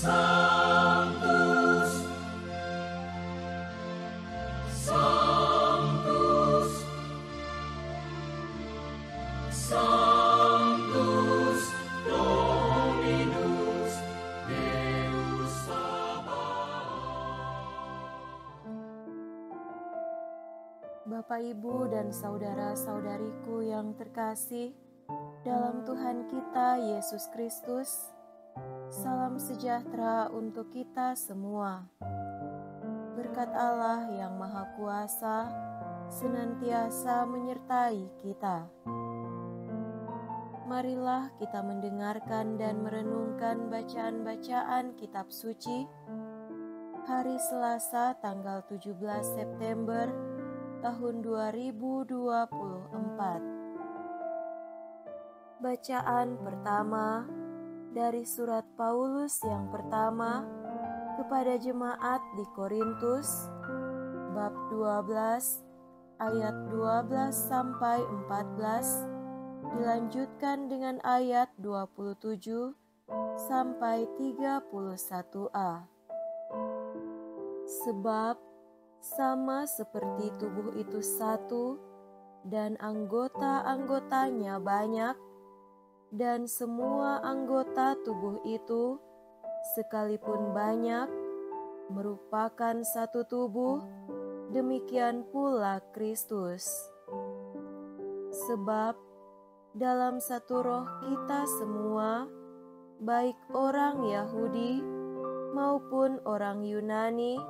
Sanctus, Sanctus, Sanctus Dominus Deus Sabaoth. Bapak, Ibu, dan saudara-saudariku yang terkasih dalam Tuhan kita Yesus Kristus, salam sejahtera untuk kita semua. Berkat Allah yang Maha Kuasa senantiasa menyertai kita. Marilah kita mendengarkan dan merenungkan bacaan-bacaan kitab suci hari Selasa tanggal 17 September tahun 2024. Bacaan pertama dari surat Paulus yang pertama kepada jemaat di Korintus, bab 12 ayat 12 sampai 14, dilanjutkan dengan ayat 27 sampai 31a. Sebab sama seperti tubuh itu satu dan anggota-anggotanya banyak, dan semua anggota tubuh itu, sekalipun banyak, merupakan satu tubuh, demikian pula Kristus. Sebab dalam satu roh kita semua, baik orang Yahudi maupun orang Yunani,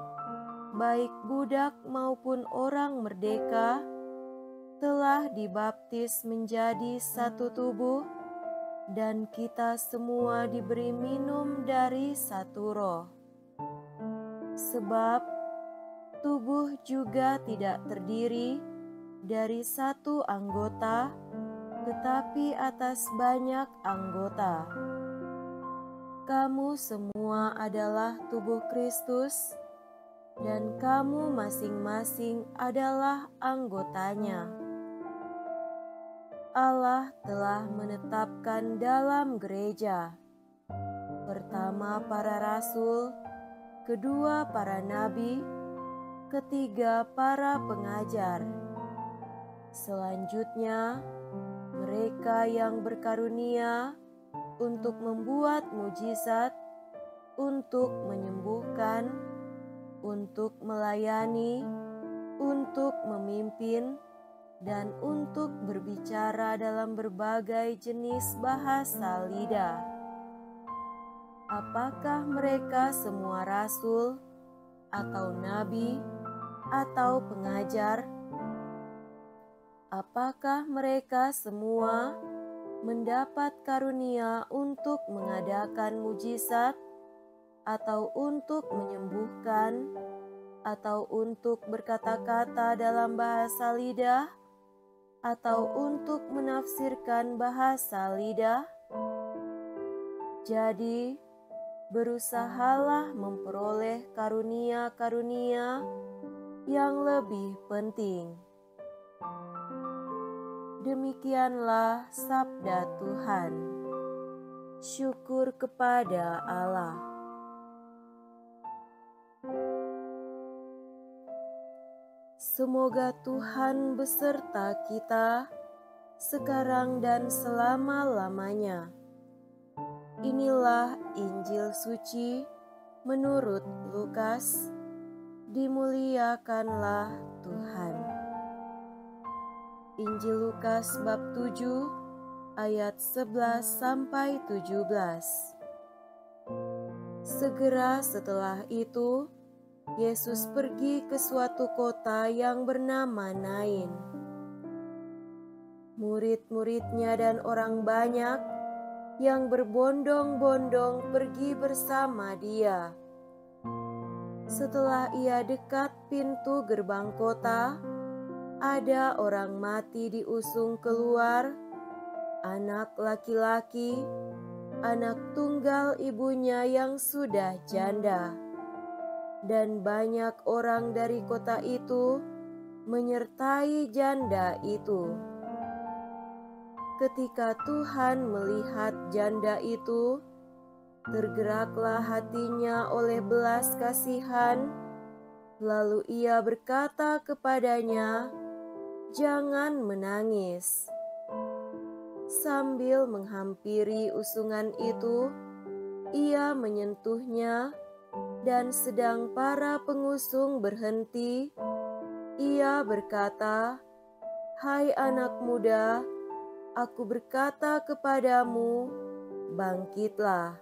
baik budak maupun orang merdeka, telah dibaptis menjadi satu tubuh, dan kita semua diberi minum dari satu roh. Sebab tubuh juga tidak terdiri dari satu anggota, tetapi atas banyak anggota. Kamu semua adalah tubuh Kristus, dan kamu masing-masing adalah anggotanya. Allah telah menetapkan dalam gereja, pertama para rasul, kedua para nabi, ketiga para pengajar. Selanjutnya, mereka yang berkarunia untuk membuat mujizat, untuk menyembuhkan, untuk melayani, untuk memimpin, dan untuk berbicara dalam berbagai jenis bahasa lidah. Apakah mereka semua rasul, atau nabi, atau pengajar? Apakah mereka semua mendapat karunia untuk mengadakan mujizat, atau untuk menyembuhkan, atau untuk berkata-kata dalam bahasa lidah, atau untuk menafsirkan bahasa lidah? Jadi, berusahalah memperoleh karunia-karunia yang lebih penting. Demikianlah sabda Tuhan. Syukur kepada Allah. Semoga Tuhan beserta kita sekarang dan selama-lamanya. Inilah Injil suci menurut Lukas. Dimuliakanlah Tuhan. Injil Lukas bab 7 ayat 11 sampai 17. Segera setelah itu, Yesus pergi ke suatu kota yang bernama Nain. Murid-muridnya dan orang banyak yang berbondong-bondong pergi bersama dia. Setelah ia dekat pintu gerbang kota, ada orang mati diusung keluar, anak laki-laki, anak tunggal ibunya yang sudah janda. Dan banyak orang dari kota itu menyertai janda itu. Ketika Tuhan melihat janda itu, Tergeraklah hatinya oleh belas kasihan, lalu ia berkata kepadanya, "Jangan menangis." Sambil menghampiri usungan itu, ia menyentuhnya, dan sedang para pengusung berhenti, ia berkata, "Hai anak muda, aku berkata kepadamu, bangkitlah."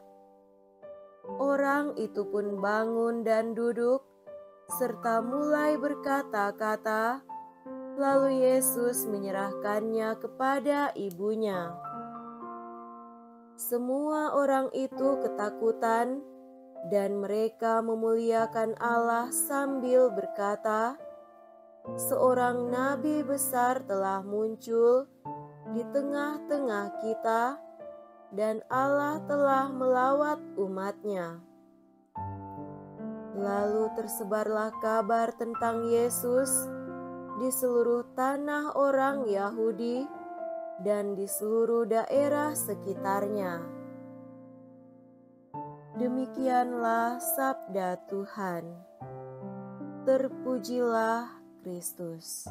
Orang itu pun bangun dan duduk, serta mulai berkata-kata, lalu Yesus menyerahkannya kepada ibunya. Semua orang itu ketakutan, dan mereka memuliakan Allah sambil berkata, "Seorang nabi besar telah muncul di tengah-tengah kita, dan Allah telah melawat umat-Nya." Lalu tersebarlah kabar tentang Yesus di seluruh tanah orang Yahudi dan di seluruh daerah sekitarnya. Demikianlah sabda Tuhan. Terpujilah Kristus.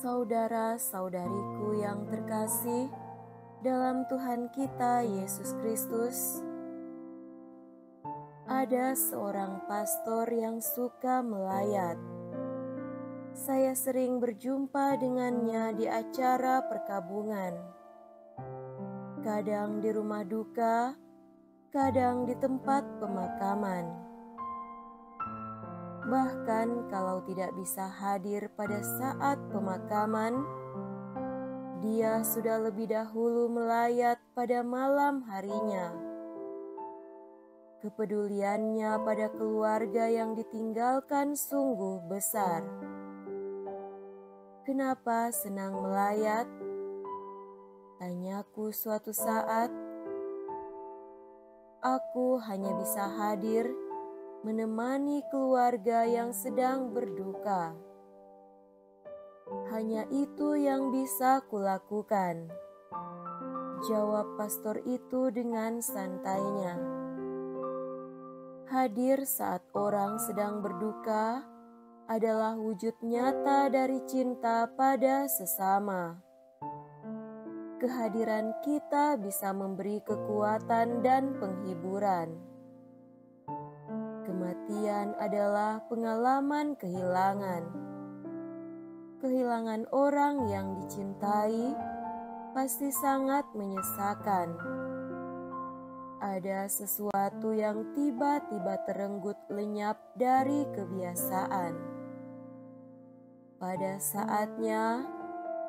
Saudara-saudariku yang terkasih dalam Tuhan kita Yesus Kristus, ada seorang pastor yang suka melayat. Saya sering berjumpa dengannya di acara perkabungan, kadang di rumah duka, kadang di tempat pemakaman. Bahkan kalau tidak bisa hadir pada saat pemakaman, dia sudah lebih dahulu melayat pada malam harinya. Kepeduliannya pada keluarga yang ditinggalkan sungguh besar. "Kenapa senang melayat?" tanyaku suatu saat. "Aku hanya bisa hadir menemani keluarga yang sedang berduka. Hanya itu yang bisa kulakukan," jawab pastor itu dengan santainya. Hadir saat orang sedang berduka adalah wujud nyata dari cinta pada sesama. Kehadiran kita bisa memberi kekuatan dan penghiburan. Kematian adalah pengalaman kehilangan. Kehilangan orang yang dicintai pasti sangat menyesakan. Ada sesuatu yang tiba-tiba terenggut lenyap dari kebiasaan. Pada saatnya,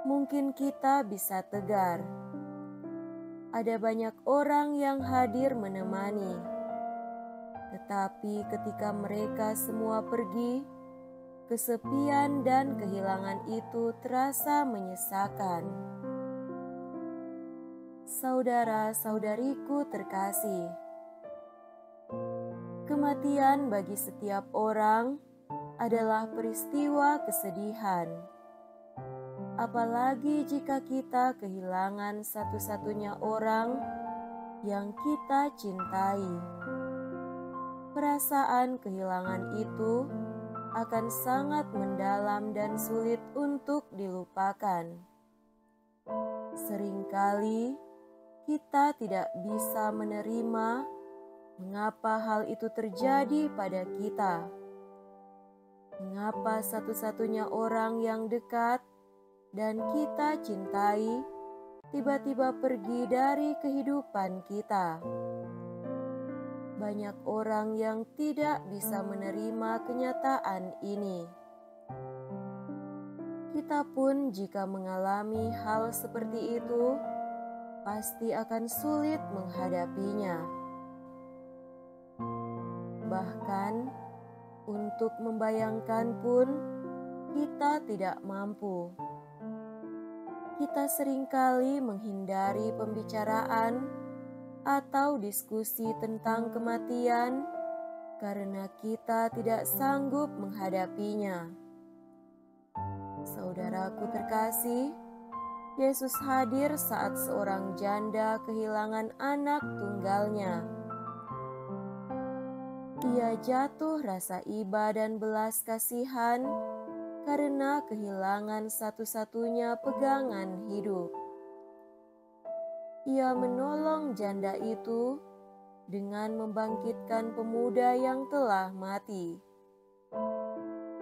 mungkin kita bisa tegar. Ada banyak orang yang hadir menemani. Tetapi ketika mereka semua pergi, kesepian dan kehilangan itu terasa menyesakan. Saudara-saudariku terkasih, kematian bagi setiap orang adalah peristiwa kesedihan. Apalagi jika kita kehilangan satu-satunya orang yang kita cintai. Perasaan kehilangan itu akan sangat mendalam dan sulit untuk dilupakan. Seringkali kita tidak bisa menerima mengapa hal itu terjadi pada kita. Mengapa satu-satunya orang yang dekat dan kita cintai tiba-tiba pergi dari kehidupan kita. Banyak orang yang tidak bisa menerima kenyataan ini. Kita pun jika mengalami hal seperti itu, pasti akan sulit menghadapinya. Bahkan, untuk membayangkan pun, kita tidak mampu. Kita seringkali menghindari pembicaraan atau diskusi tentang kematian karena kita tidak sanggup menghadapinya. Saudaraku terkasih, Yesus hadir saat seorang janda kehilangan anak tunggalnya. Ia jatuh rasa iba dan belas kasihan karena kehilangan satu-satunya pegangan hidup. Ia menolong janda itu dengan membangkitkan pemuda yang telah mati.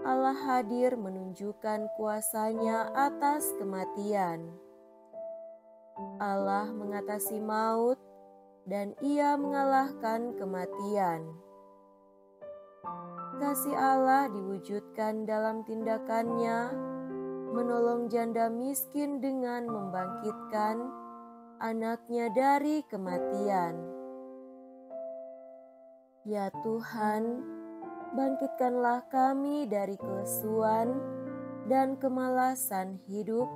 Allah hadir menunjukkan kuasa-Nya atas kematian. Allah mengatasi maut dan Ia mengalahkan kematian. Kasih Allah diwujudkan dalam tindakan-Nya, menolong janda miskin dengan membangkitkan anaknya dari kematian. Ya Tuhan, bangkitkanlah kami dari kelesuan dan kemalasan hidup,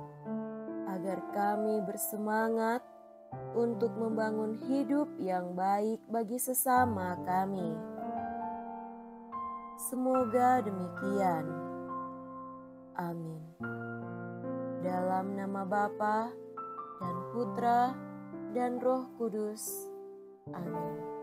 agar kami bersemangat untuk membangun hidup yang baik bagi sesama kami. Semoga demikian. Amin. Dalam nama Bapa dan Putra dan Roh Kudus. Amin.